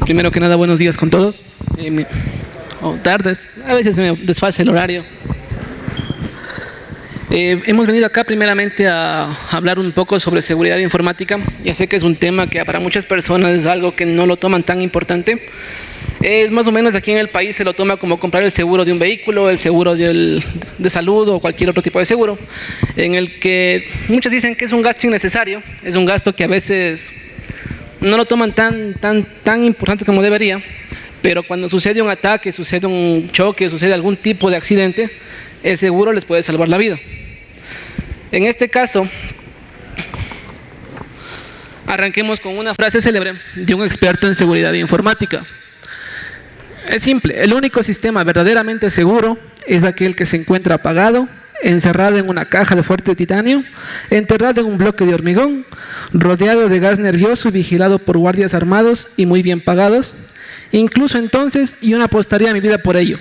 Primero que nada, buenos días con todos. O tardes, a veces me desfase el horario. Hemos venido acá primeramente a hablar un poco sobre seguridad informática. Ya sé que es un tema que para muchas personas es algo que no lo toman tan importante. Es más o menos aquí en el país se lo toma como comprar el seguro de un vehículo, el seguro de salud o cualquier otro tipo de seguro, en el que muchos dicen que es un gasto innecesario, es un gasto que a veces no lo toman tan importante como debería, pero cuando sucede un ataque, sucede un choque, sucede algún tipo de accidente, el seguro les puede salvar la vida. En este caso, arranquemos con una frase célebre de un experto en seguridad informática. Es simple, el único sistema verdaderamente seguro es aquel que se encuentra apagado, encerrado en una caja de fuerte titanio, enterrado en un bloque de hormigón, rodeado de gas nervioso y vigilado por guardias armados y muy bien pagados. Incluso entonces yo no apostaría mi vida por ello.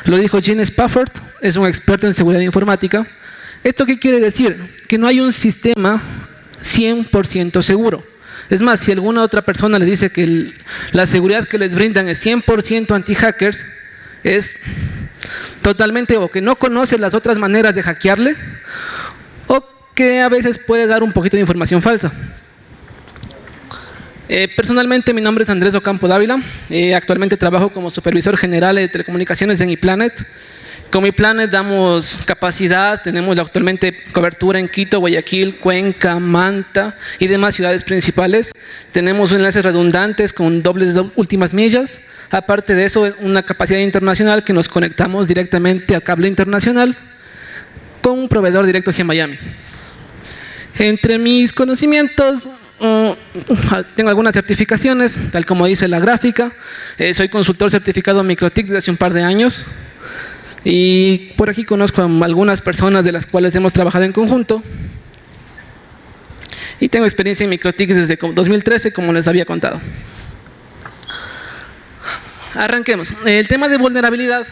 Lo dijo Gene Spafford, es un experto en seguridad informática. ¿Esto qué quiere decir? Que no hay un sistema 100% seguro. Es más, si alguna otra persona les dice que la seguridad que les brindan es 100% anti-hackers, es totalmente o que no conoce las otras maneras de hackearle o que a veces puede dar un poquito de información falsa. Personalmente mi nombre es Andrés Ocampo Dávila, actualmente trabajo como supervisor general de telecomunicaciones en iPlanet. Con iPlanet damos capacidad, tenemos actualmente cobertura en Quito, Guayaquil, Cuenca, Manta y demás ciudades principales. Tenemos enlaces redundantes con dobles últimas millas. Aparte de eso, una capacidad internacional que nos conectamos directamente al cable internacional con un proveedor directo hacia Miami. Entre mis conocimientos, tengo algunas certificaciones, tal como dice la gráfica. Soy consultor certificado MikroTik desde hace un par de años. Y por aquí conozco a algunas personas de las cuales hemos trabajado en conjunto. Y tengo experiencia en MikroTik desde 2013, como les había contado. Arranquemos. El tema de vulnerabilidad.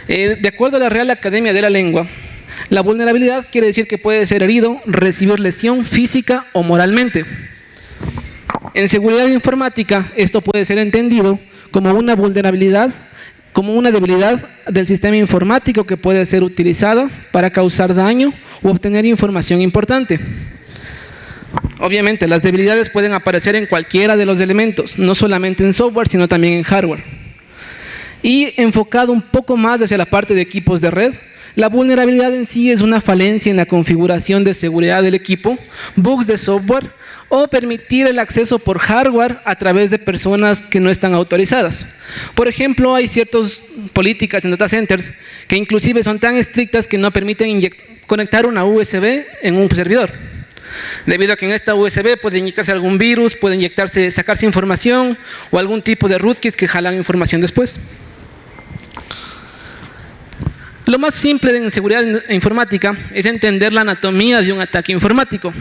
De acuerdo a la Real Academia de la Lengua, la vulnerabilidad quiere decir que puede ser herido, recibir lesión física o moralmente. En seguridad informática, esto puede ser entendido como una vulnerabilidad, como una debilidad del sistema informático que puede ser utilizada para causar daño u obtener información importante. Obviamente, las debilidades pueden aparecer en cualquiera de los elementos, no solamente en software, sino también en hardware. Y enfocado un poco más hacia la parte de equipos de red, la vulnerabilidad en sí es una falencia en la configuración de seguridad del equipo, bugs de software o permitir el acceso por hardware a través de personas que no están autorizadas. Por ejemplo, hay ciertas políticas en data centers que inclusive son tan estrictas que no permiten conectar una USB en un servidor. Debido a que en esta USB puede inyectarse algún virus, puede sacarse información o algún tipo de rootkits que jalan información después. Lo más simple en seguridad informática es entender la anatomía de un ataque informático.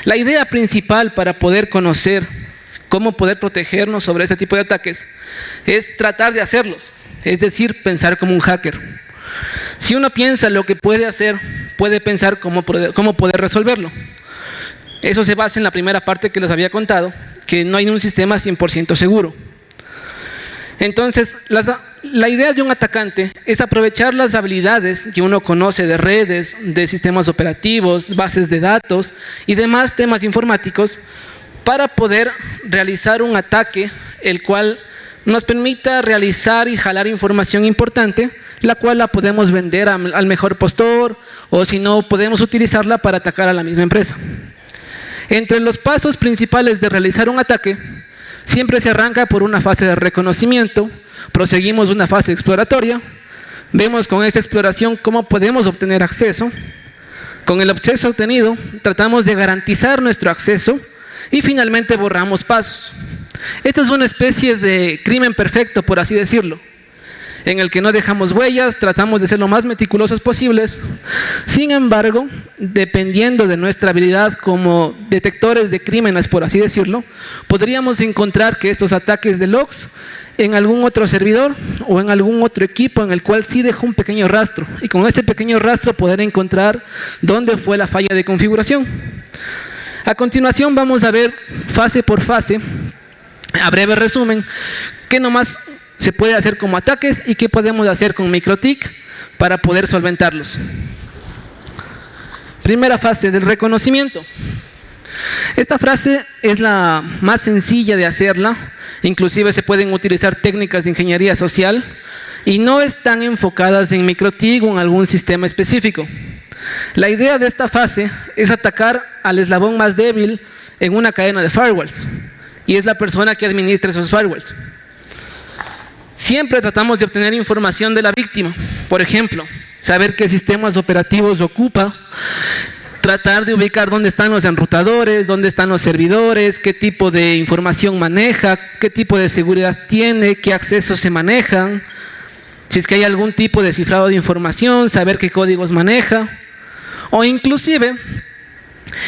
La idea principal para poder conocer cómo poder protegernos sobre este tipo de ataques es tratar de hacerlos, es decir, pensar como un hacker. Si uno piensa lo que puede hacer, puede pensar cómo poder resolverlo. Eso se basa en la primera parte que les había contado, que no hay un sistema 100% seguro. Entonces, la idea de un atacante es aprovechar las habilidades que uno conoce de redes, de sistemas operativos, bases de datos y demás temas informáticos para poder realizar un ataque el cual nos permita realizar y jalar información importante, la cual la podemos vender al mejor postor o si no podemos utilizarla para atacar a la misma empresa. Entre los pasos principales de realizar un ataque, siempre se arranca por una fase de reconocimiento, proseguimos una fase exploratoria, vemos con esta exploración cómo podemos obtener acceso, con el acceso obtenido tratamos de garantizar nuestro acceso y finalmente borramos pasos. Esta es una especie de crimen perfecto, por así decirlo, en el que no dejamos huellas, tratamos de ser lo más meticulosos posibles. Sin embargo, dependiendo de nuestra habilidad como detectores de crímenes, por así decirlo, podríamos encontrar que estos ataques de logs en algún otro servidor o en algún otro equipo en el cual sí dejó un pequeño rastro, y con ese pequeño rastro poder encontrar dónde fue la falla de configuración. A continuación vamos a ver fase por fase A breve resumen, ¿qué nomás se puede hacer como ataques y qué podemos hacer con MikroTik para poder solventarlos? Primera fase del reconocimiento. Esta frase es la más sencilla de hacerla, inclusive se pueden utilizar técnicas de ingeniería social y no están enfocadas en MikroTik o en algún sistema específico. La idea de esta fase es atacar al eslabón más débil en una cadena de firewalls, y es la persona que administra esos firewalls. Siempre tratamos de obtener información de la víctima, por ejemplo, saber qué sistemas operativos ocupa, tratar de ubicar dónde están los enrutadores, dónde están los servidores, qué tipo de información maneja, qué tipo de seguridad tiene, qué accesos se manejan, si es que hay algún tipo de cifrado de información, saber qué códigos maneja, o inclusive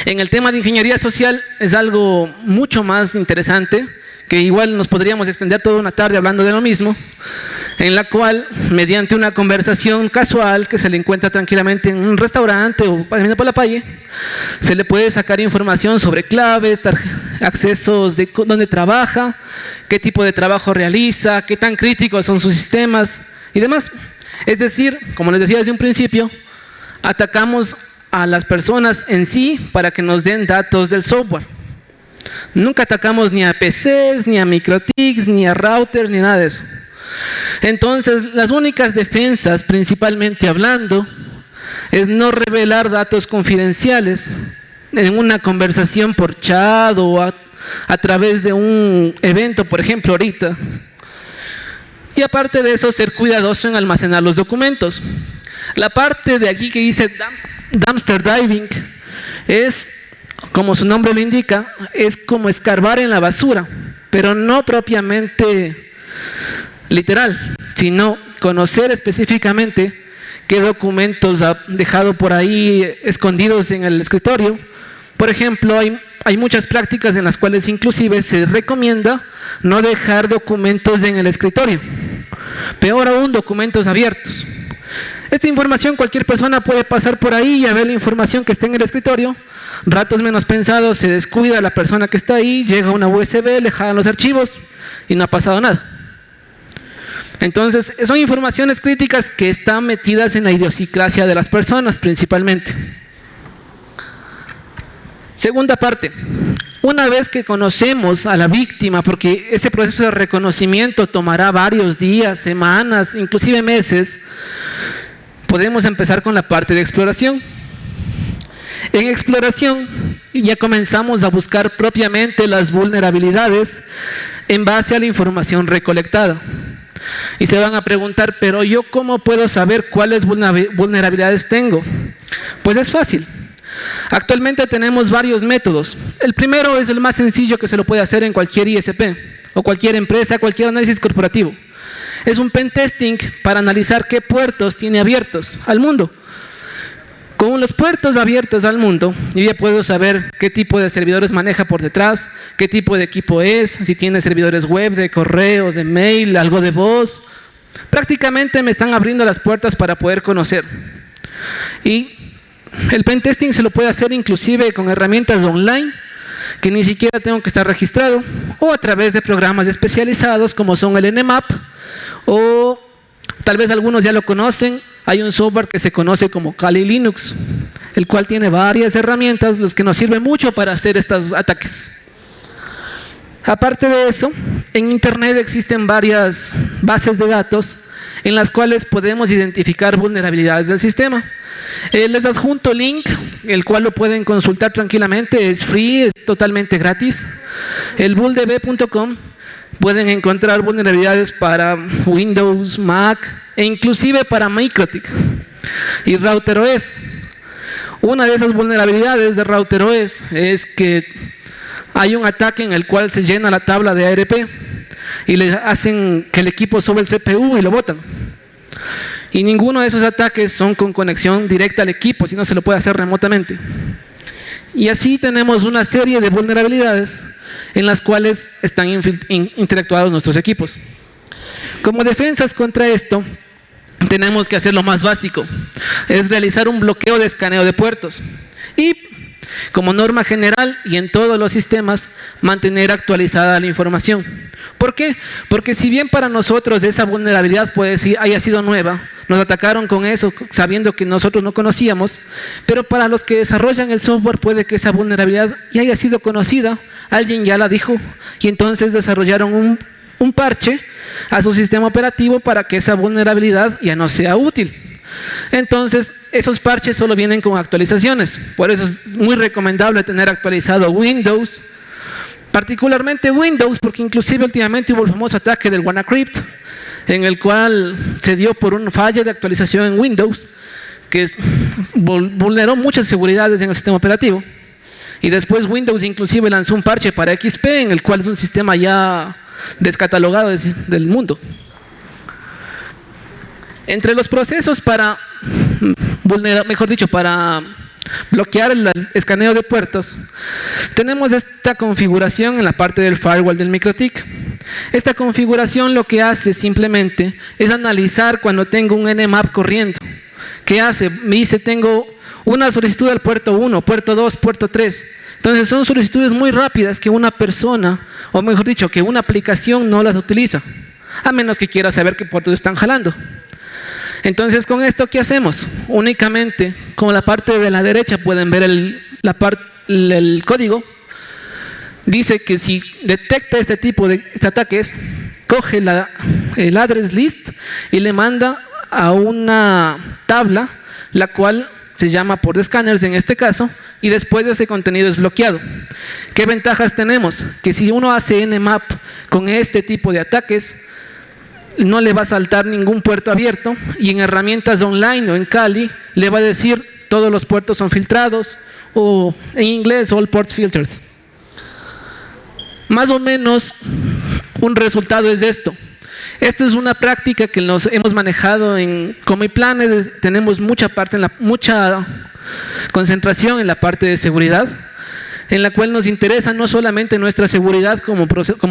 en el tema de ingeniería social es algo mucho más interesante, que igual nos podríamos extender toda una tarde hablando de lo mismo, en la cual, mediante una conversación casual que se le encuentra tranquilamente en un restaurante o caminando por la calle, se le puede sacar información sobre claves, accesos de dónde trabaja, qué tipo de trabajo realiza, qué tan críticos son sus sistemas y demás. Es decir, como les decía desde un principio, atacamos a las personas en sí para que nos den datos del software. Nunca atacamos ni a PCs, ni a MikroTiks, ni a routers, ni nada de eso. Entonces, las únicas defensas, principalmente hablando, es no revelar datos confidenciales en una conversación por chat o a través de un evento, por ejemplo, ahorita. Y aparte de eso, ser cuidadoso en almacenar los documentos. La parte de aquí que dice dumpster diving es, como su nombre lo indica, es como escarbar en la basura, pero no propiamente literal, sino conocer específicamente qué documentos ha dejado por ahí escondidos en el escritorio. Por ejemplo, hay muchas prácticas en las cuales inclusive se recomienda no dejar documentos en el escritorio, peor aún documentos abiertos. Esta información cualquier persona puede pasar por ahí y a ver la información que está en el escritorio. Ratos menos pensados se descuida la persona que está ahí, llega una USB, le jalan los archivos y no ha pasado nada. Entonces, son informaciones críticas que están metidas en la idiosincrasia de las personas principalmente. Segunda parte, una vez que conocemos a la víctima, porque este proceso de reconocimiento tomará varios días, semanas, inclusive meses, podemos empezar con la parte de exploración. En exploración ya comenzamos a buscar propiamente las vulnerabilidades en base a la información recolectada. Y se van a preguntar, pero ¿yo cómo puedo saber cuáles vulnerabilidades tengo? Pues es fácil. Actualmente tenemos varios métodos. El primero es el más sencillo que se lo puede hacer en cualquier ISP o cualquier empresa, cualquier análisis corporativo. Es un pen testing para analizar qué puertos tiene abiertos al mundo. Con los puertos abiertos al mundo, yo ya puedo saber qué tipo de servidores maneja por detrás, qué tipo de equipo es, si tiene servidores web, de correo, de mail, algo de voz. Prácticamente me están abriendo las puertas para poder conocer. Y el pentesting se lo puede hacer inclusive con herramientas online, que ni siquiera tengo que estar registrado, o a través de programas especializados como son el Nmap, o tal vez algunos ya lo conocen. Hay un software que se conoce como Kali Linux, el cual tiene varias herramientas, los que nos sirven mucho para hacer estos ataques. Aparte de eso, en Internet existen varias bases de datos en las cuales podemos identificar vulnerabilidades del sistema. Les adjunto link, el cual lo pueden consultar tranquilamente, es free, es totalmente gratis. El bulldb.com pueden encontrar vulnerabilidades para Windows, Mac e inclusive para MikroTik y RouterOS. Una de esas vulnerabilidades de RouterOS es que hay un ataque en el cual se llena la tabla de ARP y le hacen que el equipo sube el CPU y lo botan. Y ninguno de esos ataques son con conexión directa al equipo, sino se lo puede hacer remotamente. Y así tenemos una serie de vulnerabilidades en las cuales están interactuados nuestros equipos. Como defensas contra esto, tenemos que hacer lo más básico, es realizar un bloqueo de escaneo de puertos. Y como norma general y en todos los sistemas, mantener actualizada la información. ¿Por qué? Porque si bien para nosotros esa vulnerabilidad puede ser, haya sido nueva, nos atacaron con eso sabiendo que nosotros no conocíamos, pero para los que desarrollan el software puede que esa vulnerabilidad ya haya sido conocida, alguien ya la dijo, y entonces desarrollaron un parche a su sistema operativo para que esa vulnerabilidad ya no sea útil. Entonces, esos parches solo vienen con actualizaciones. Por eso es muy recomendable tener actualizado Windows, particularmente Windows, porque inclusive últimamente hubo el famoso ataque del WannaCrypt, en el cual se dio por un fallo de actualización en Windows, que vulneró muchas seguridades en el sistema operativo. Y después Windows inclusive lanzó un parche para XP, en el cual es un sistema ya descatalogado del mundo. Entre los procesos para bloquear el escaneo de puertos, tenemos esta configuración en la parte del firewall del MikroTik. Esta configuración lo que hace simplemente es analizar cuando tengo un Nmap corriendo. ¿Qué hace? Me dice, tengo una solicitud al puerto 1, puerto 2, puerto 3. Entonces son solicitudes muy rápidas que una persona, o mejor dicho, que una aplicación no las utiliza, a menos que quiera saber qué puertos están jalando. Entonces, con esto, ¿qué hacemos? Únicamente, con la parte de la derecha pueden ver el código. Dice que si detecta este tipo de ataques, coge el address list y le manda a una tabla, la cual se llama port scanners en este caso, y después ese contenido es bloqueado. ¿Qué ventajas tenemos? Que si uno hace Nmap con este tipo de ataques, no le va a saltar ningún puerto abierto, y en herramientas online o en Kali le va a decir todos los puertos son filtrados, o en inglés all ports filtered. Más o menos un resultado es esto. Esto es una práctica que nos hemos manejado en Comiplanet. Tenemos mucha concentración en la parte de seguridad, en la cual nos interesa no solamente nuestra seguridad como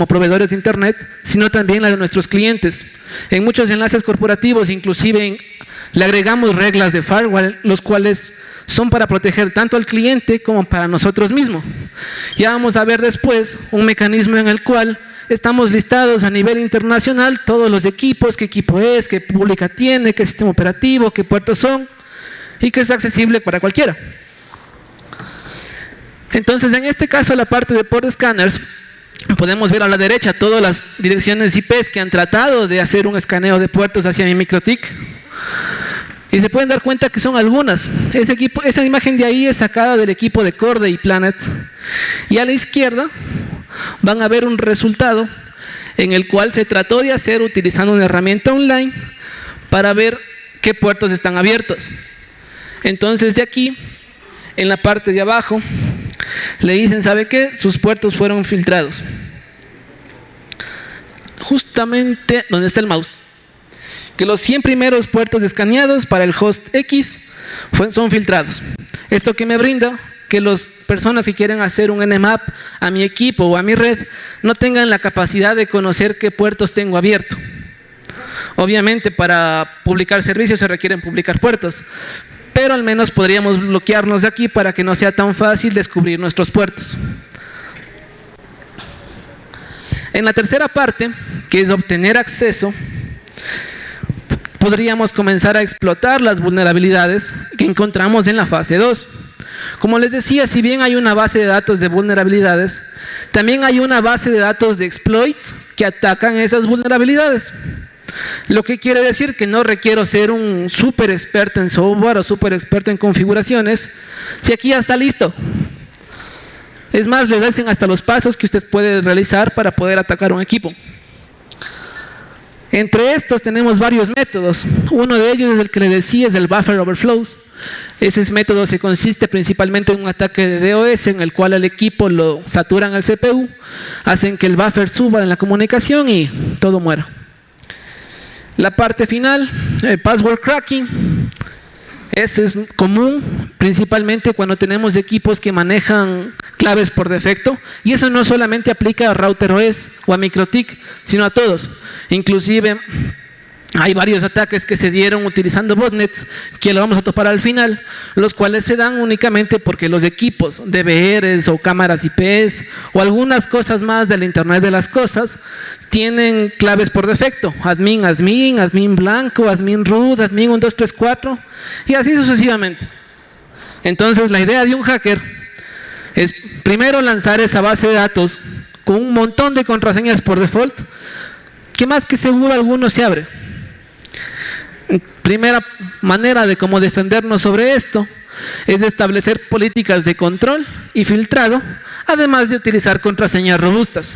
proveedores de Internet, sino también la de nuestros clientes. En muchos enlaces corporativos, inclusive, le agregamos reglas de firewall, los cuales son para proteger tanto al cliente como para nosotros mismos. Ya vamos a ver después un mecanismo en el cual estamos listados a nivel internacional, todos los equipos, qué equipo es, qué pública tiene, qué sistema operativo, qué puertos son, y que es accesible para cualquiera. Entonces, en este caso, la parte de port scanners, podemos ver a la derecha todas las direcciones IPs que han tratado de hacer un escaneo de puertos hacia mi MikroTik. Y se pueden dar cuenta que son algunas. Esa imagen de ahí es sacada del equipo de Corday y Planet. Y a la izquierda van a ver un resultado en el cual se trató de hacer utilizando una herramienta online para ver qué puertos están abiertos. Entonces, de aquí, en la parte de abajo, le dicen, ¿sabe qué? Sus puertos fueron filtrados. Justamente donde está el mouse. Que los 100 primeros puertos escaneados para el host X son filtrados. Esto que me brinda que las personas que quieren hacer un Nmap a mi equipo o a mi red no tengan la capacidad de conocer qué puertos tengo abierto. Obviamente, para publicar servicios se requieren publicar puertos, pero al menos podríamos bloquearnos de aquí para que no sea tan fácil descubrir nuestros puertos. En la tercera parte, que es obtener acceso, podríamos comenzar a explotar las vulnerabilidades que encontramos en la fase 2. Como les decía, si bien hay una base de datos de vulnerabilidades, también hay una base de datos de exploits que atacan esas vulnerabilidades. Lo que quiere decir que no requiero ser un súper experto en software o súper experto en configuraciones, si aquí ya está listo. Es más, le dicen hasta los pasos que usted puede realizar para poder atacar un equipo. Entre estos tenemos varios métodos. Uno de ellos es el que le decía, es el buffer overflows. Ese método se consiste principalmente en un ataque de DOS en el cual al equipo lo saturan al CPU, hacen que el buffer suba en la comunicación y todo muera. La parte final, el password cracking. Ese es común, principalmente cuando tenemos equipos que manejan claves por defecto, y eso no solamente aplica a router OS o a MikroTik, sino a todos. Inclusive Hay varios ataques que se dieron utilizando botnets, que lo vamos a topar al final, los cuales se dan únicamente porque los equipos, DVRs o cámaras IPs o algunas cosas más del Internet de las cosas, tienen claves por defecto: admin, admin, admin blanco, admin root, admin 1234 y así sucesivamente. Entonces la idea de un hacker es primero lanzar esa base de datos con un montón de contraseñas por default, que más que seguro alguno se abre. Primera manera de cómo defendernos sobre esto es establecer políticas de control y filtrado, además de utilizar contraseñas robustas.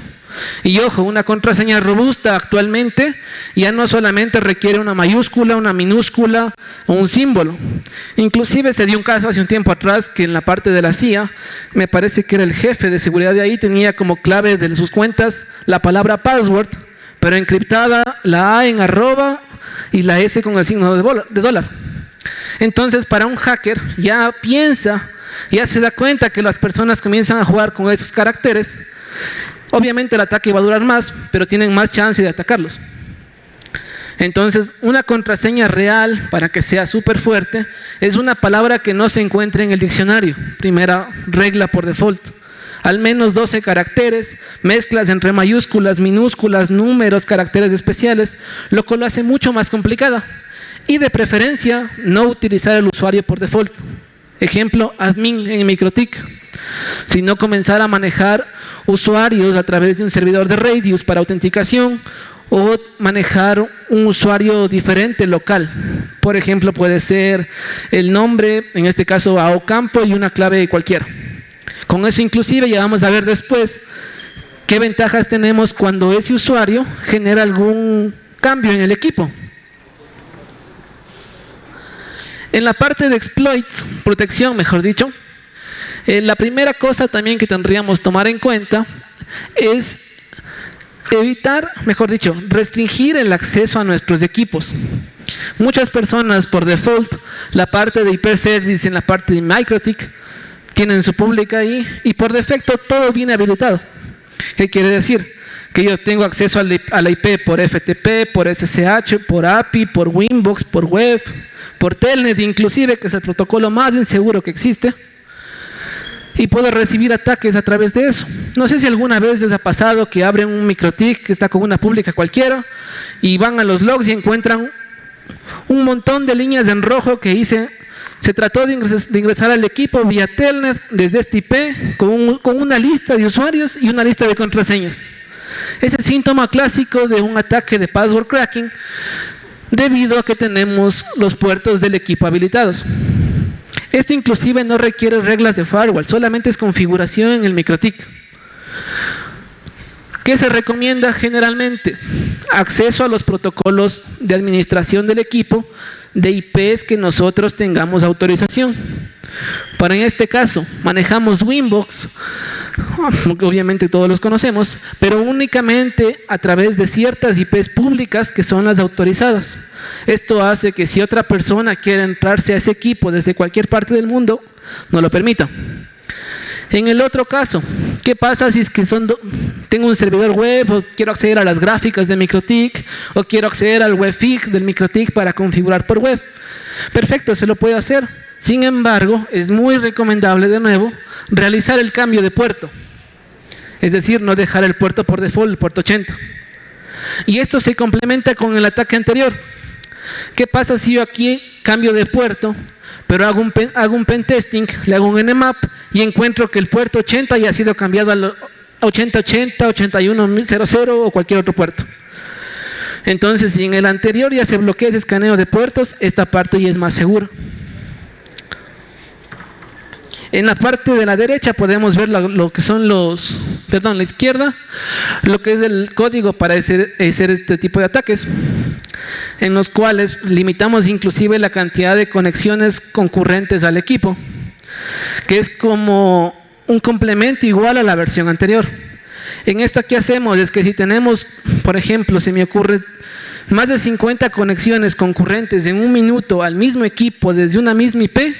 Y ojo, una contraseña robusta actualmente ya no solamente requiere una mayúscula, una minúscula o un símbolo. Inclusive se dio un caso hace un tiempo atrás que en la parte de la CIA, me parece que era el jefe de seguridad de ahí, tenía como clave de sus cuentas la palabra password, pero encriptada la A en arroba y la S con el signo de dólar. Entonces, para un hacker ya piensa, ya se da cuenta que las personas comienzan a jugar con esos caracteres. Obviamente el ataque va a durar más, pero tienen más chance de atacarlos. Entonces, una contraseña real, para que sea súper fuerte, es una palabra que no se encuentre en el diccionario. Primera regla por default. Al menos 12 caracteres, mezclas entre mayúsculas, minúsculas, números, caracteres especiales, lo cual lo hace mucho más complicada. Y de preferencia, no utilizar el usuario por default. Ejemplo, admin en MikroTik. Sino comenzar a manejar usuarios a través de un servidor de Radius para autenticación o manejar un usuario diferente local. Por ejemplo, puede ser el nombre, en este caso AOCampo, y una clave cualquiera. Con eso inclusive ya vamos a ver después qué ventajas tenemos cuando ese usuario genera algún cambio en el equipo. En la parte de exploits, protección mejor dicho, la primera cosa también que tendríamos que tomar en cuenta es evitar, mejor dicho, restringir el acceso a nuestros equipos. Muchas personas por default, la parte de hyperservice en la parte de MikroTik, tienen su pública ahí y por defecto todo viene habilitado. ¿Qué quiere decir? Que yo tengo acceso a la IP por FTP, por SSH, por API, por Winbox, por web, por Telnet inclusive, que es el protocolo más inseguro que existe, y puedo recibir ataques a través de eso. No sé si alguna vez les ha pasado que abren un MikroTik que está con una pública cualquiera y van a los logs y encuentran un montón de líneas en rojo que dice: se trató de ingresar al equipo vía Telnet desde este IP con una lista de usuarios y una lista de contraseñas. Es el síntoma clásico de un ataque de password cracking debido a que tenemos los puertos del equipo habilitados. Esto inclusive no requiere reglas de firewall, solamente es configuración en el MikroTik. ¿Qué se recomienda generalmente? Acceso a los protocolos de administración del equipo de IPs que nosotros tengamos autorización. Para en este caso, manejamos Winbox, obviamente todos los conocemos, pero únicamente a través de ciertas IPs públicas que son las autorizadas. Esto hace que si otra persona quiere entrarse a ese equipo desde cualquier parte del mundo, no lo permita. En el otro caso, ¿qué pasa si es que tengo un servidor web o quiero acceder a las gráficas de MikroTik o quiero acceder al webfig del MikroTik para configurar por web? Perfecto, se lo puede hacer. Sin embargo, es muy recomendable de nuevo realizar el cambio de puerto. Es decir, no dejar el puerto por default, el puerto 80. Y esto se complementa con el ataque anterior. ¿Qué pasa si yo aquí cambio de puerto, pero hago un pentesting, le hago un nmap y encuentro que el puerto 80 ya ha sido cambiado al 8080, 8100 o cualquier otro puerto? Entonces, si en el anterior ya se bloquea ese escaneo de puertos, esta parte ya es más segura. En la parte de la derecha podemos ver lo que son la izquierda, lo que es el código para hacer este tipo de ataques, en los cuales limitamos inclusive la cantidad de conexiones concurrentes al equipo, que es como un complemento igual a la versión anterior. En esta, ¿qué hacemos? Es que si tenemos, por ejemplo, se me ocurre más de 50 conexiones concurrentes en un minuto al mismo equipo desde una misma IP,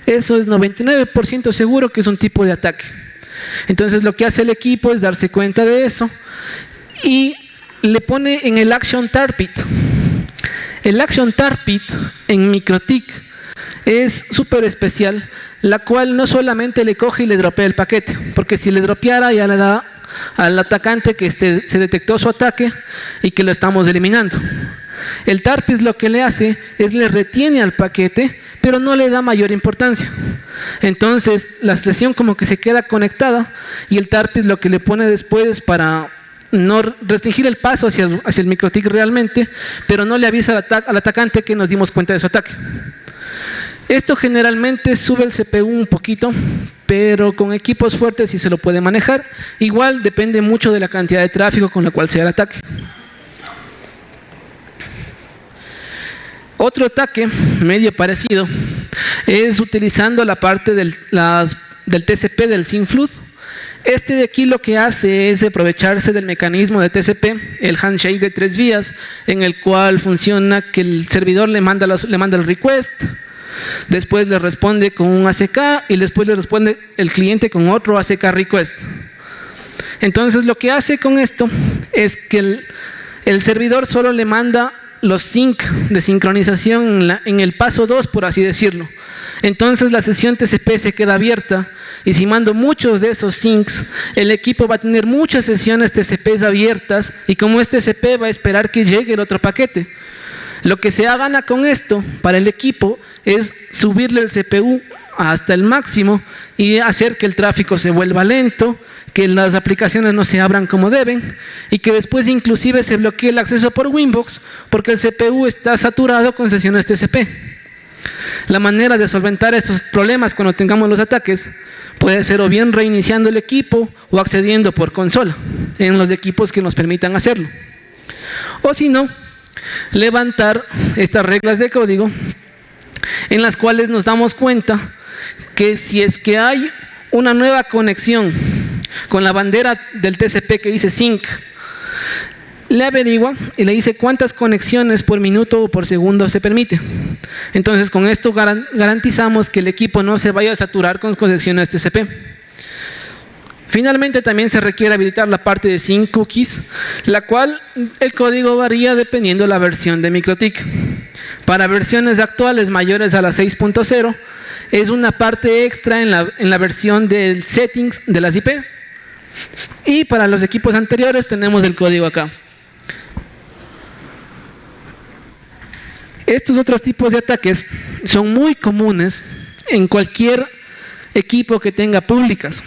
eso es 99% seguro que es un tipo de ataque. Entonces lo que hace el equipo es darse cuenta de eso y le pone en el action target. El Action Target en MikroTik es súper especial, la cual no solamente le coge y le dropea el paquete, porque si le dropeara ya le da al atacante que se detectó su ataque y que lo estamos eliminando. El Target lo que le hace es le retiene al paquete, pero no le da mayor importancia. Entonces la sesión como que se queda conectada y el Target lo que le pone después para no restringir el paso hacia el MikroTik realmente, pero no le avisa al atacante que nos dimos cuenta de su ataque. Esto generalmente sube el CPU un poquito, pero con equipos fuertes sí se lo puede manejar. Igual depende mucho de la cantidad de tráfico con la cual sea el ataque. Otro ataque medio parecido es utilizando la parte del TCP del SYNCFLUD. Este de aquí lo que hace es aprovecharse del mecanismo de TCP, el handshake de 3 vías, en el cual funciona que el servidor le manda el request, después le responde con un ACK y después le responde el cliente con otro ACK request. Entonces lo que hace con esto es que el servidor solo le manda los sync de sincronización en el paso 2, por así decirlo. Entonces la sesión TCP se queda abierta y si mando muchos de esos syncs, el equipo va a tener muchas sesiones TCP abiertas y como es TCP va a esperar que llegue el otro paquete. Lo que se gana con esto para el equipo es subirle el CPU hasta el máximo y hacer que el tráfico se vuelva lento, que las aplicaciones no se abran como deben y que después inclusive se bloquee el acceso por Winbox porque el CPU está saturado con sesiones TCP. La manera de solventar estos problemas cuando tengamos los ataques puede ser o bien reiniciando el equipo o accediendo por consola en los equipos que nos permitan hacerlo. O si no, levantar estas reglas de código en las cuales nos damos cuenta que si es que hay una nueva conexión con la bandera del TCP que dice sync, le averigua y le dice cuántas conexiones por minuto o por segundo se permite. Entonces con esto garantizamos que el equipo no se vaya a saturar con conexiones TCP. Finalmente también se requiere habilitar la parte de sync cookies, la cual el código varía dependiendo de la versión de MikroTik. Para versiones actuales mayores a la 6.0 es una parte extra en la versión del settings de las IP. Y para los equipos anteriores tenemos el código acá. Estos otros tipos de ataques son muy comunes en cualquier equipo que tenga públicas.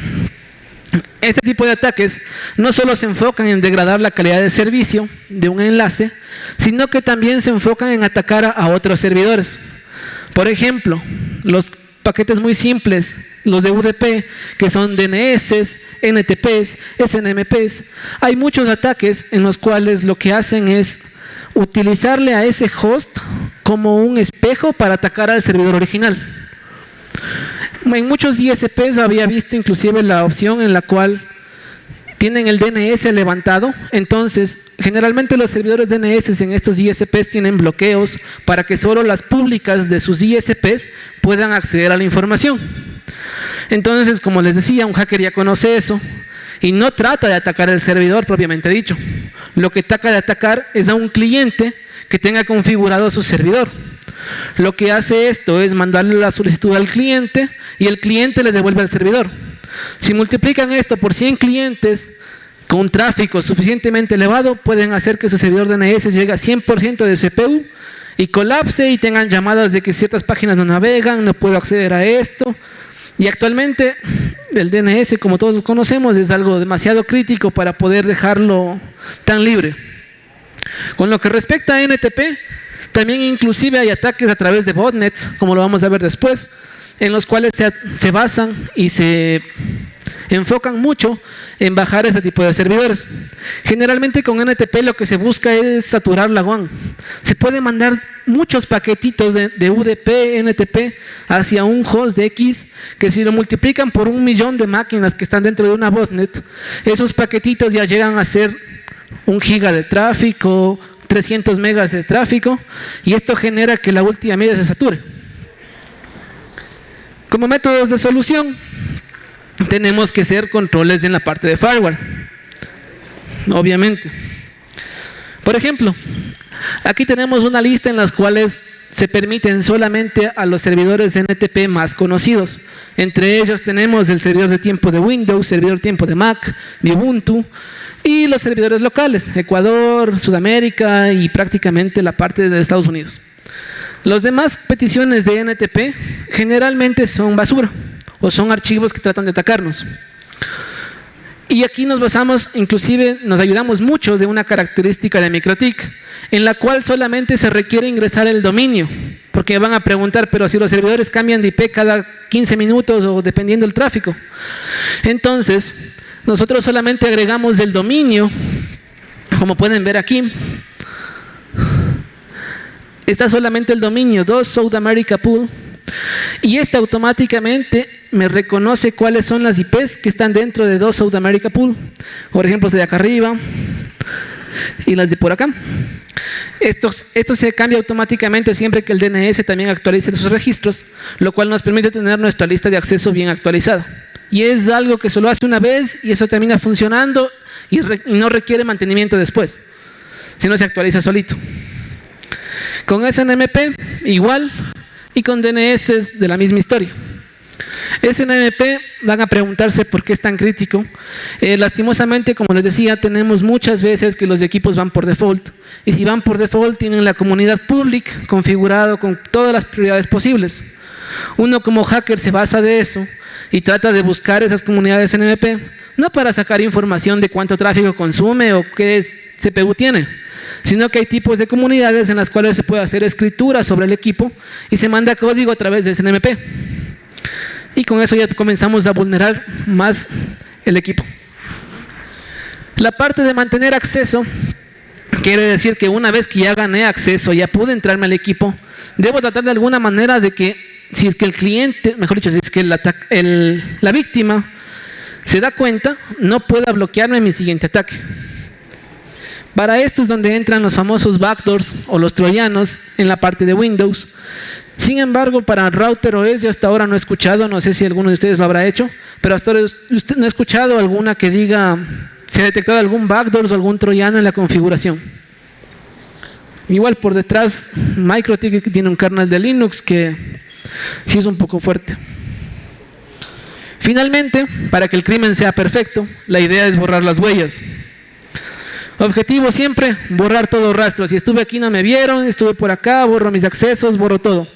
Este tipo de ataques no solo se enfocan en degradar la calidad de servicio de un enlace, sino que también se enfocan en atacar a otros servidores. Por ejemplo, los paquetes muy simples, los de UDP, que son DNS, NTPs, SNMPs, hay muchos ataques en los cuales lo que hacen es utilizarle a ese host como un espejo para atacar al servidor original. En muchos ISPs había visto inclusive la opción en la cual tienen el DNS levantado, entonces generalmente los servidores DNS en estos ISPs tienen bloqueos para que solo las públicas de sus ISPs puedan acceder a la información. Entonces, como les decía, un hacker ya conoce eso y no trata de atacar el servidor propiamente dicho. Lo que trata de atacar es a un cliente que tenga configurado su servidor. Lo que hace esto es mandarle la solicitud al cliente y el cliente le devuelve al servidor. Si multiplican esto por 100 clientes con tráfico suficientemente elevado, pueden hacer que su servidor DNS llegue a 100% de CPU y colapse y tengan llamadas de que ciertas páginas no navegan, no puedo acceder a esto. Y actualmente el DNS, como todos conocemos, es algo demasiado crítico para poder dejarlo tan libre. Con lo que respecta a NTP, también inclusive hay ataques a través de botnets, como lo vamos a ver después, en los cuales se basan y se enfocan mucho en bajar este tipo de servidores. Generalmente con NTP lo que se busca es saturar la WAN. Se puede mandar muchos paquetitos de UDP, NTP hacia un host de X, que si lo multiplican por 1 millón de máquinas que están dentro de una botnet, esos paquetitos ya llegan a ser 1 giga de tráfico, 300 megas de tráfico, y esto genera que la última milla se sature. Como métodos de solución, tenemos que hacer controles en la parte de firewall, obviamente. Por ejemplo, Aquí tenemos una lista en las cuales se permiten solamente a los servidores NTP más conocidos. Entre ellos tenemos el servidor de tiempo de Windows, servidor de tiempo de Mac, de Ubuntu, y los servidores locales, Ecuador, Sudamérica y prácticamente la parte de Estados Unidos. Las demás peticiones de NTP generalmente son basura o son archivos que tratan de atacarnos. Y aquí nos basamos, inclusive nos ayudamos mucho de una característica de MikroTik, en la cual solamente se requiere ingresar el dominio, porque van a preguntar, pero si los servidores cambian de IP cada 15 minutos o dependiendo del tráfico. Entonces, nosotros solamente agregamos el dominio, como pueden ver aquí. Está solamente el dominio 2 South America Pool, y este automáticamente me reconoce cuáles son las IPs que están dentro de 2 South America Pool. Por ejemplo, de acá arriba y las de por acá. Esto se cambia automáticamente siempre que el DNS también actualice sus registros, lo cual nos permite tener nuestra lista de acceso bien actualizada. Y es algo que solo hace una vez y eso termina funcionando y no requiere mantenimiento después, sino se actualiza solito. Con SNMP igual, y con DNS de la misma historia. SNMP van a preguntarse por qué es tan crítico. Lastimosamente, como les decía, tenemos muchas veces que los equipos van por default, y si van por default tienen la comunidad public configurado con todas las prioridades posibles. Uno como hacker se basa de eso y trata de buscar esas comunidades SNMP, no para sacar información de cuánto tráfico consume o qué CPU tiene, sino que hay tipos de comunidades en las cuales se puede hacer escritura sobre el equipo y se manda código a través de SNMP. Y con eso ya comenzamos a vulnerar más el equipo. La parte de mantener acceso quiere decir que una vez que ya gané acceso, ya pude entrarme al equipo, debo tratar de alguna manera de que, si es que el cliente, mejor dicho, si es que la víctima se da cuenta, no pueda bloquearme mi siguiente ataque. Para esto es donde entran los famosos backdoors o los troyanos en la parte de Windows. Sin embargo, para Router OS yo hasta ahora no he escuchado, no sé si alguno de ustedes lo habrá hecho, pero hasta ahora no he escuchado alguna que diga se ha detectado algún backdoor o algún troyano en la configuración. Igual por detrás, MikroTik tiene un kernel de Linux que sí es un poco fuerte. Finalmente, para que el crimen sea perfecto, la idea es borrar las huellas. Objetivo siempre, borrar todo rastro. Si estuve aquí no me vieron, estuve por acá, borro mis accesos, borro todo.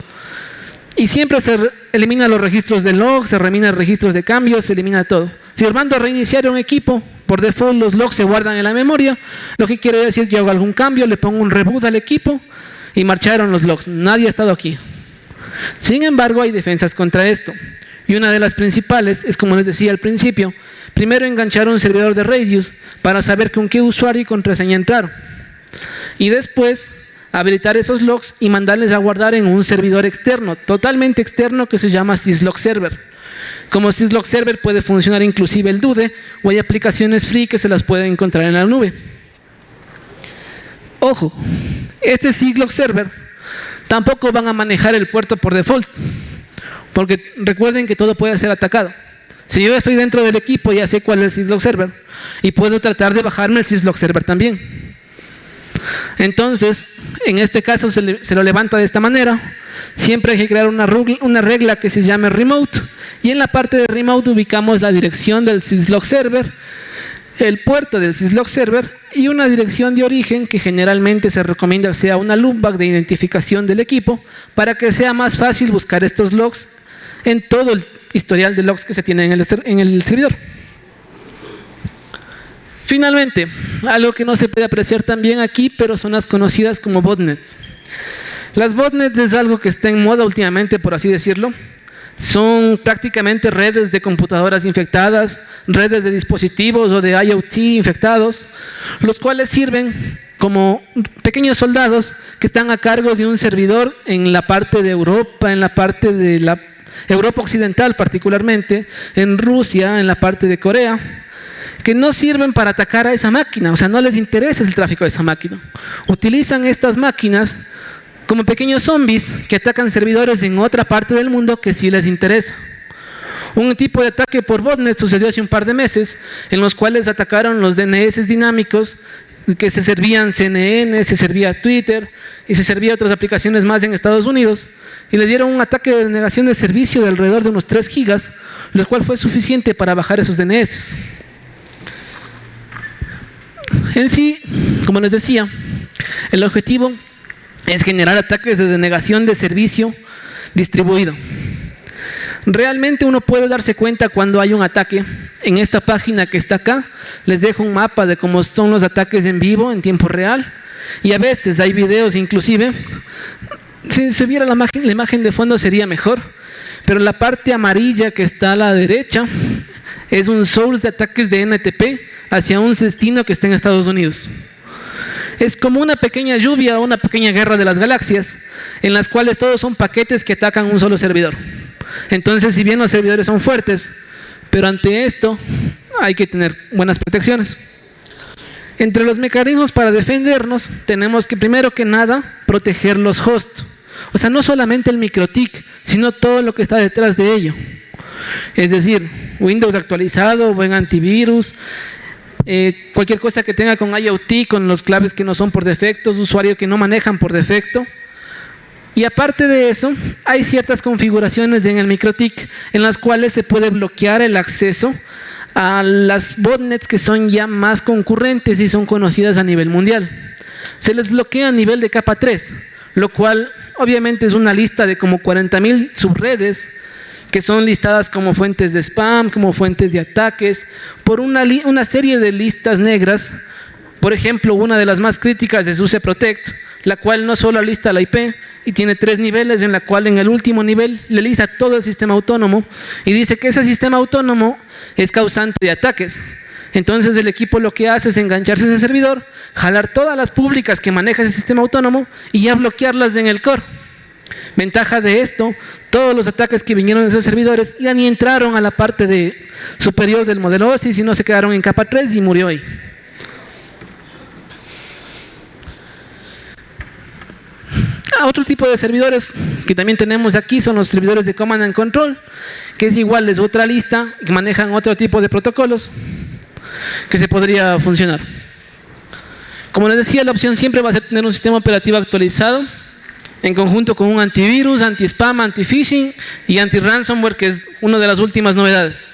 Y siempre se elimina los registros de log, se elimina registros de cambios, se elimina todo. Si mando a reiniciar un equipo, por default los logs se guardan en la memoria, lo que quiere decir que yo hago algún cambio, le pongo un reboot al equipo y marcharon los logs. Nadie ha estado aquí. Sin embargo, hay defensas contra esto. Y una de las principales es, como les decía al principio, primero enganchar un servidor de Radius para saber con qué usuario y contraseña entraron. Y después habilitar esos logs y mandarles a guardar en un servidor externo, totalmente externo, que se llama Syslog Server. Como Syslog Server puede funcionar inclusive el DUDE, o hay aplicaciones free que se las pueden encontrar en la nube. Ojo, este Syslog Server tampoco van a manejar el puerto por default, porque recuerden que todo puede ser atacado. Si yo estoy dentro del equipo, ya sé cuál es el Syslog Server y puedo tratar de bajarme el Syslog Server también. Entonces, en este caso se lo levanta de esta manera. Siempre hay que crear una regla que se llame remote, y en la parte de remote ubicamos la dirección del Syslog Server, el puerto del Syslog Server y una dirección de origen que generalmente se recomienda que sea una loopback de identificación del equipo para que sea más fácil buscar estos logs en todo el historial de logs que se tiene en el servidor. Finalmente, algo que no se puede apreciar también aquí, pero son las conocidas como botnets. Las botnets es algo que está en moda últimamente, por así decirlo. Son prácticamente redes de computadoras infectadas, redes de dispositivos o de IoT infectados, los cuales sirven como pequeños soldados que están a cargo de un servidor en la parte de Europa, en la parte de la Europa occidental particularmente, en Rusia, en la parte de Corea, que no sirven para atacar a esa máquina, o sea, no les interesa el tráfico de esa máquina. Utilizan estas máquinas como pequeños zombies que atacan servidores en otra parte del mundo que sí les interesa. Un tipo de ataque por botnet sucedió hace un par de meses, en los cuales atacaron los DNS dinámicos que se servían CNN, se servía Twitter y se servía otras aplicaciones más en Estados Unidos, y les dieron un ataque de denegación de servicio de alrededor de unos 3 gigas, lo cual fue suficiente para bajar esos DNS. En sí, como les decía, el objetivo es generar ataques de denegación de servicio distribuido. Realmente uno puede darse cuenta cuando hay un ataque. En esta página que está acá, les dejo un mapa de cómo son los ataques en vivo, en tiempo real, y a veces hay videos inclusive. Si se viera la imagen de fondo sería mejor, pero la parte amarilla que está a la derecha es un source de ataques de NTP hacia un destino que está en Estados Unidos. Es como una pequeña lluvia o una pequeña guerra de las galaxias, en las cuales todos son paquetes que atacan un solo servidor. Entonces, si bien los servidores son fuertes, pero ante esto hay que tener buenas protecciones. Entre los mecanismos para defendernos, tenemos que, primero que nada, proteger los hosts. O sea, no solamente el MikroTik, sino todo lo que está detrás de ello. Es decir, Windows actualizado, buen antivirus, cualquier cosa que tenga con IoT, con los claves que no son por defecto, usuarios que no manejan por defecto. Y aparte de eso, hay ciertas configuraciones en el MikroTik en las cuales se puede bloquear el acceso a las botnets que son ya más concurrentes y son conocidas a nivel mundial. Se les bloquea a nivel de capa 3, lo cual obviamente es una lista de como 40.000 subredes que son listadas como fuentes de spam, como fuentes de ataques, por una serie de listas negras. Por ejemplo, una de las más críticas es SUSE Protect, la cual no solo lista la IP y tiene 3 niveles, en la cual en el último nivel le lista todo el sistema autónomo y dice que ese sistema autónomo es causante de ataques. Entonces el equipo lo que hace es engancharse a ese servidor, jalar todas las públicas que maneja ese sistema autónomo y ya bloquearlas en el core. Ventaja de esto, todos los ataques que vinieron de esos servidores ya ni entraron a la parte superior del modelo OSI, sino se quedaron en capa 3 y murió ahí. Otro tipo de servidores que también tenemos aquí son los servidores de Command and Control, que es igual, es otra lista, que manejan otro tipo de protocolos que se podría funcionar. Como les decía, la opción siempre va a ser tener un sistema operativo actualizado en conjunto con un antivirus, anti-spam, anti-phishing y anti-ransomware, que es una de las últimas novedades.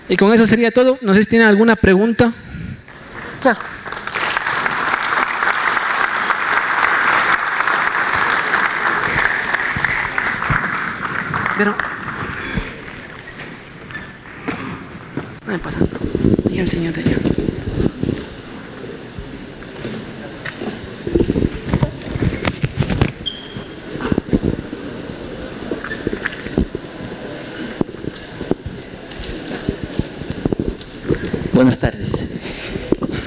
Y con eso sería todo. No sé si tienen alguna pregunta. Claro. Pero no me pasa. Y el señor de allá. Buenas tardes.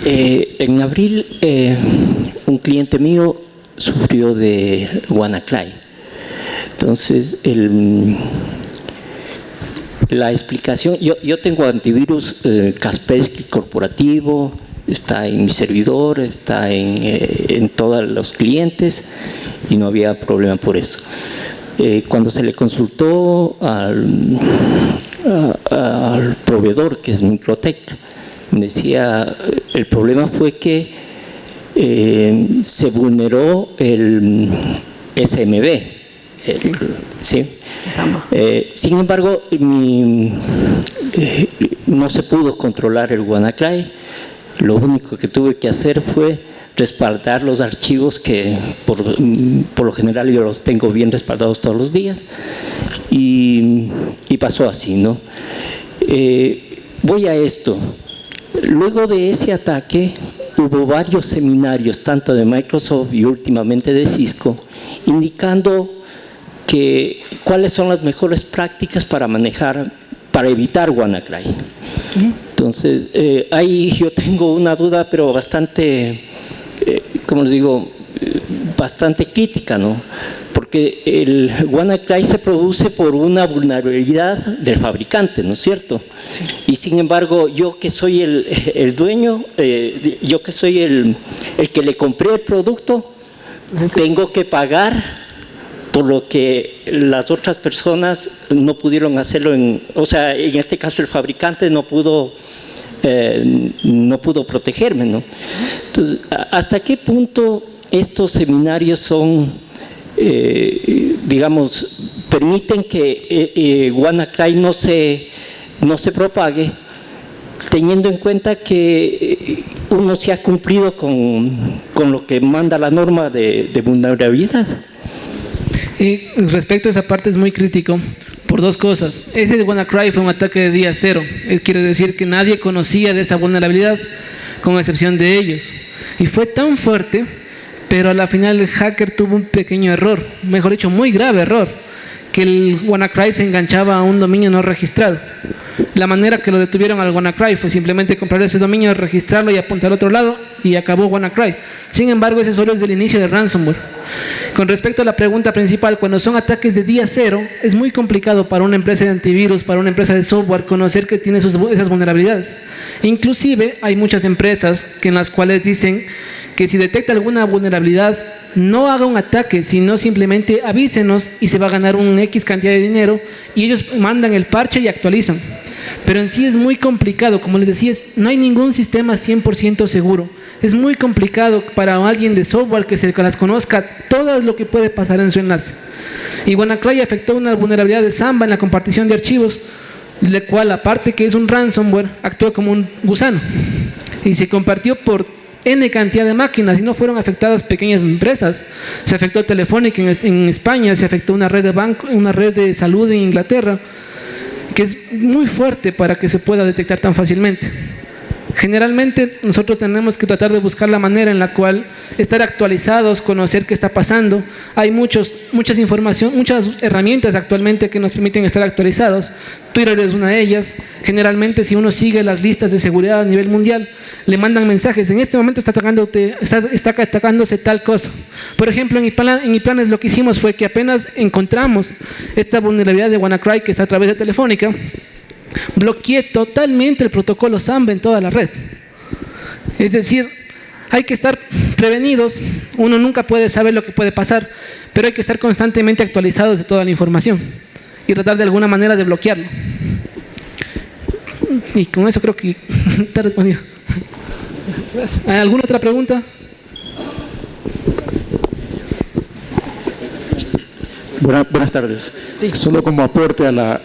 En abril, un cliente mío sufrió de WannaCry. Entonces, la explicación, yo tengo antivirus Kaspersky corporativo, está en mi servidor, está en todos los clientes y no había problema por eso. Cuando se le consultó al proveedor, que es MikroTik, decía, el problema fue que se vulneró el SMB, ¿sí? Sin embargo, no se pudo controlar el WannaCry. Lo único que tuve que hacer fue respaldar los archivos que por lo general yo los tengo bien respaldados todos los días, y pasó así, ¿no? Voy a esto. Luego de ese ataque hubo varios seminarios, tanto de Microsoft y últimamente de Cisco, indicando cuáles son las mejores prácticas para evitar WannaCry. Entonces, ahí yo tengo una duda, pero bastante, como les digo, bastante crítica, ¿no? Porque el WannaCry se produce por una vulnerabilidad del fabricante, ¿no es cierto? Sí. Y sin embargo, yo que soy el dueño, yo que soy el que le compré el producto, tengo que pagar por lo que las otras personas no pudieron hacerlo, o sea, en este caso el fabricante no pudo no pudo protegerme, ¿no? Entonces, ¿hasta qué punto estos seminarios son, digamos, permiten que WannaCry no se propague, teniendo en cuenta que uno se ha cumplido con lo que manda la norma de vulnerabilidad? Respecto a esa parte es muy crítico por dos cosas. Ese de WannaCry fue un ataque de día cero. Quiere decir que nadie conocía de esa vulnerabilidad, con excepción de ellos. Y fue tan fuerte, pero a la final el hacker tuvo un pequeño error, mejor dicho, muy grave error, que el WannaCry se enganchaba a un dominio no registrado. La manera que lo detuvieron al WannaCry fue simplemente comprar ese dominio, registrarlo y apuntar al otro lado, y acabó WannaCry. Sin embargo, ese solo es el inicio del ransomware. Con respecto a la pregunta principal, cuando son ataques de día cero, es muy complicado para una empresa de antivirus, para una empresa de software, conocer que tiene esas vulnerabilidades. Inclusive, hay muchas empresas en las cuales dicen que si detecta alguna vulnerabilidad, no haga un ataque, sino simplemente avísenos y se va a ganar un X cantidad de dinero, y ellos mandan el parche y actualizan. Pero en sí es muy complicado, como les decía, no hay ningún sistema 100% seguro. Es muy complicado para alguien de software que las conozca todo lo que puede pasar en su enlace. Y WannaCry afectó una vulnerabilidad de Samba en la compartición de archivos, la cual, aparte que es un ransomware, actúa como un gusano. Y se compartió por N cantidad de máquinas y no fueron afectadas pequeñas empresas. Se afectó Telefónica en España, se afectó una red de banco, una red de salud en Inglaterra, que es muy fuerte para que se pueda detectar tan fácilmente. Generalmente nosotros tenemos que tratar de buscar la manera en la cual estar actualizados, conocer qué está pasando. Hay muchas herramientas actualmente que nos permiten estar actualizados. Twitter es una de ellas. Generalmente, si uno sigue las listas de seguridad a nivel mundial, le mandan mensajes: en este momento está atacándose tal cosa. Por ejemplo, en iPlanes lo que hicimos fue que apenas encontramos esta vulnerabilidad de WannaCry, que está a través de Telefónica, bloqueé totalmente el protocolo Samba en toda la red. Es decir, hay que estar prevenidos. Uno nunca puede saber lo que puede pasar, pero hay que estar constantemente actualizados de toda la información y tratar de alguna manera de bloquearlo. Y con eso creo que está respondido. ¿Alguna otra pregunta? Buenas tardes. Sí. Solo como aporte a la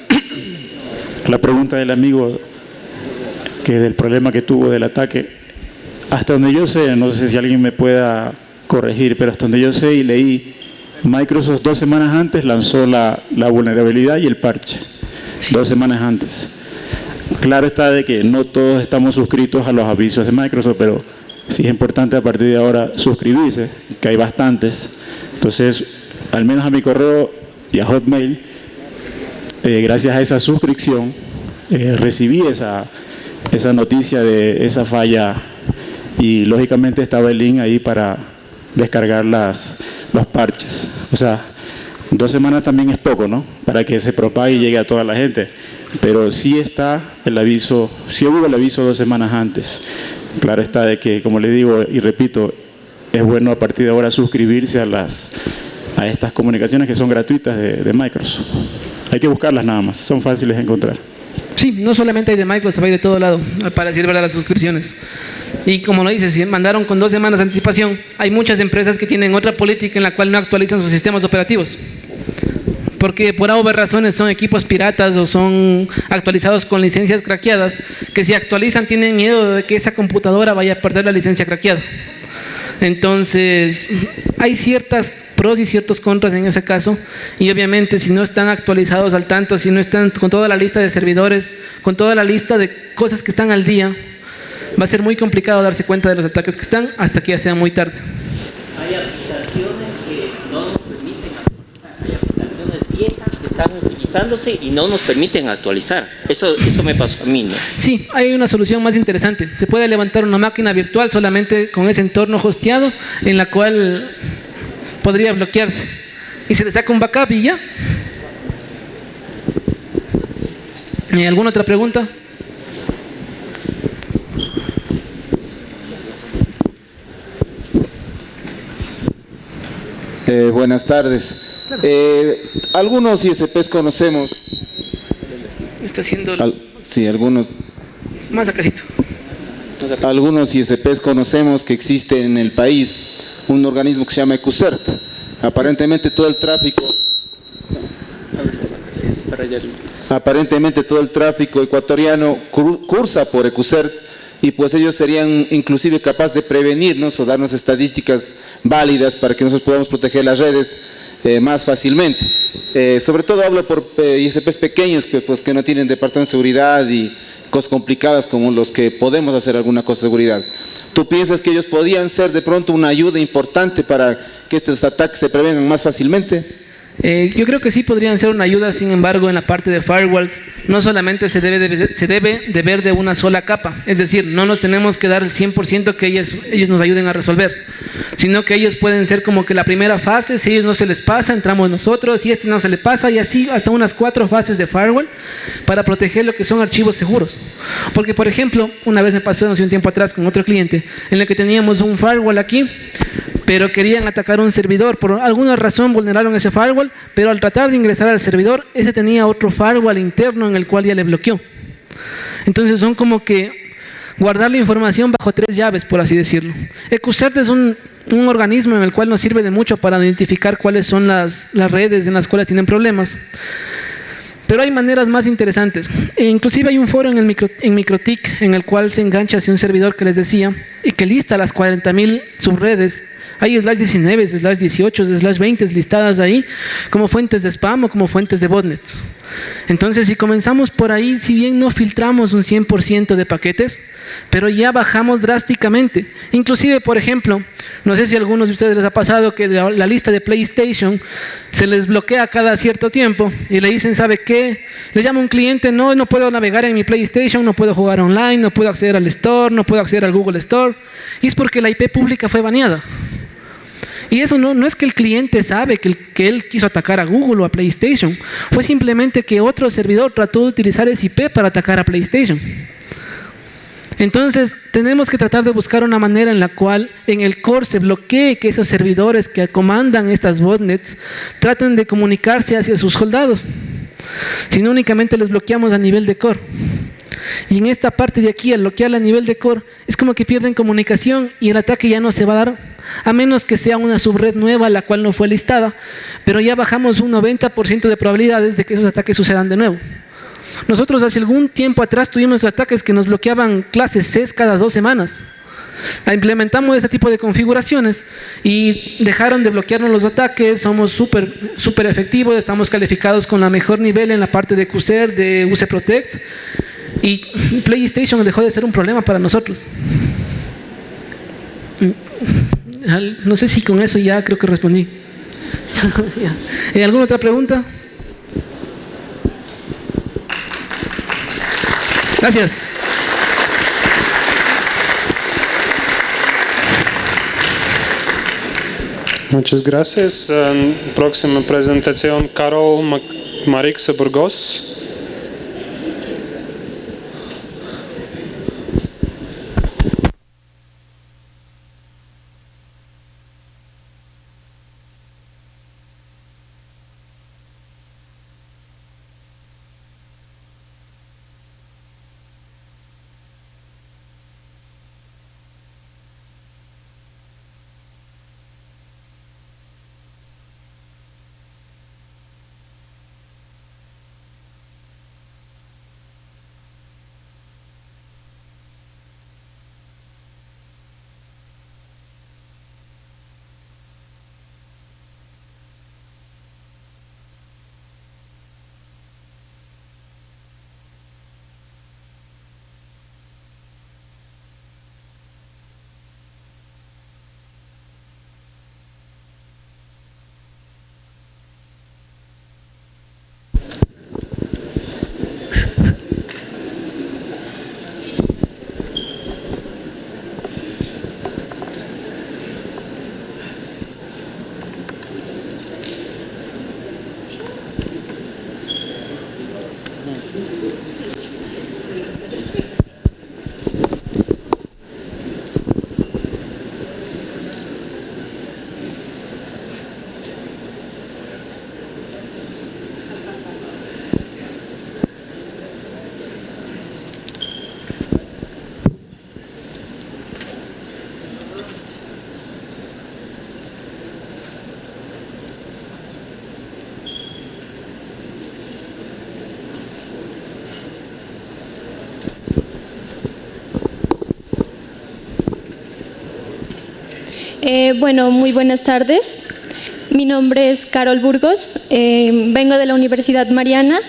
pregunta del amigo, que del problema que tuvo del ataque, hasta donde yo sé, no sé si alguien me pueda corregir, pero hasta donde yo sé y leí, Microsoft 2 semanas antes lanzó la vulnerabilidad y el parche. Sí. 2 semanas antes. Claro está de que no todos estamos suscritos a los avisos de Microsoft, pero sí es importante a partir de ahora suscribirse, que hay bastantes. Entonces, al menos a mi correo y a Hotmail, gracias a esa suscripción, recibí esa noticia de esa falla, y lógicamente estaba el link ahí para descargar los parches. O sea, 2 semanas también es poco, ¿no?, para que se propague y llegue a toda la gente. Pero sí está el aviso, sí hubo el aviso 2 semanas antes. Claro está de que, como le digo y repito, es bueno a partir de ahora suscribirse a estas comunicaciones que son gratuitas de Microsoft. Hay que buscarlas nada más, son fáciles de encontrar. Sí, no solamente hay de Microsoft, hay de todo lado, para decir verdad, las suscripciones. Y como lo dices, si mandaron con 2 semanas de anticipación, hay muchas empresas que tienen otra política en la cual no actualizan sus sistemas operativos, porque por obvias razones son equipos piratas o son actualizados con licencias craqueadas, que si actualizan tienen miedo de que esa computadora vaya a perder la licencia craqueada. Entonces, hay ciertas pros y ciertos contras en ese caso, y obviamente si no están actualizados al tanto, si no están con toda la lista de servidores, con toda la lista de cosas que están al día, va a ser muy complicado darse cuenta de los ataques que están hasta que ya sea muy tarde. Hay aplicaciones que no nos permiten actualizar, hay aplicaciones viejas que están utilizándose y no nos permiten actualizar. Eso me pasó a mí, ¿no? Sí, hay una solución más interesante. Se puede levantar una máquina virtual solamente con ese entorno hosteado, en la cual podría bloquearse, y se le saca un backup y ya. ¿Alguna otra pregunta? Buenas tardes. Algunos ISPs conocemos. Está haciendo... Sí, algunos. Más acá. algunos ISPs conocemos que existe en el país un organismo que se llama ECUCERT. Aparentemente todo el tráfico ecuatoriano cursa por ECUCERT, y pues ellos serían inclusive capaces de prevenirnos o darnos estadísticas válidas para que nosotros podamos proteger las redes más fácilmente. Sobre todo hablo por ISPs pequeños que no tienen departamento de seguridad y cosas complicadas como los que podemos hacer alguna cosa de seguridad. ¿Tú piensas que ellos podían ser de pronto una ayuda importante para que estos ataques se prevengan más fácilmente? Yo creo que sí podrían ser una ayuda. Sin embargo, en la parte de firewalls no solamente se debe de ver de una sola capa, es decir, no nos tenemos que dar el 100% que ellos nos ayuden a resolver, sino que ellos pueden ser como que la primera fase. Si a ellos no se les pasa, entramos nosotros, y no se le pasa, y así hasta unas 4 fases de firewall para proteger lo que son archivos seguros. Porque, por ejemplo, una vez me pasó hace un tiempo atrás con otro cliente en el que teníamos un firewall aquí, pero querían atacar un servidor. Por alguna razón vulneraron ese firewall, pero al tratar de ingresar al servidor, ese tenía otro firewall interno en el cual ya le bloqueó. Entonces son como que guardar la información bajo 3 llaves, por así decirlo. ECUCERT es un organismo en el cual nos sirve de mucho para identificar cuáles son las redes en las cuales tienen problemas. Pero hay maneras más interesantes. Inclusive hay un foro en MikroTik en el cual se engancha hacia un servidor que les decía y que lista las 40.000 subredes. Hay /19, /18, /20 listadas ahí como fuentes de spam o como fuentes de botnets. Entonces, si comenzamos por ahí, si bien no filtramos un 100% de paquetes, pero ya bajamos drásticamente. Inclusive, por ejemplo, no sé si a algunos de ustedes les ha pasado que la lista de PlayStation se les bloquea cada cierto tiempo y le dicen, ¿sabe qué? Le llama un cliente, no puedo navegar en mi PlayStation, no puedo jugar online, no puedo acceder al Store, no puedo acceder al Google Store. Y es porque la IP pública fue baneada. Y eso no es que el cliente sabe que él quiso atacar a Google o a PlayStation. Fue simplemente que otro servidor trató de utilizar ese IP para atacar a PlayStation. Entonces, tenemos que tratar de buscar una manera en la cual en el core se bloquee que esos servidores que comandan estas botnets traten de comunicarse hacia sus soldados. Si no, únicamente les bloqueamos a nivel de core. Y en esta parte de aquí, al bloquear a nivel de core, es como que pierden comunicación y el ataque ya no se va a dar, a menos que sea una subred nueva la cual no fue listada, pero ya bajamos un 90% de probabilidades de que esos ataques sucedan de nuevo. Nosotros hace algún tiempo atrás tuvimos ataques que nos bloqueaban clases CES cada 2 semanas. Implementamos este tipo de configuraciones y dejaron de bloquearnos los ataques. Somos súper efectivos, estamos calificados con la mejor nivel en la parte de QSER, de UC Protect, y PlayStation dejó de ser un problema para nosotros. No sé si con eso ya creo que respondí. ¿Alguna otra pregunta? Gracias. Muchas gracias. Próxima presentación, Karol Marixa Burgos. Bueno, muy buenas tardes. Mi nombre es Carol Burgos, vengo de la Universidad Mariana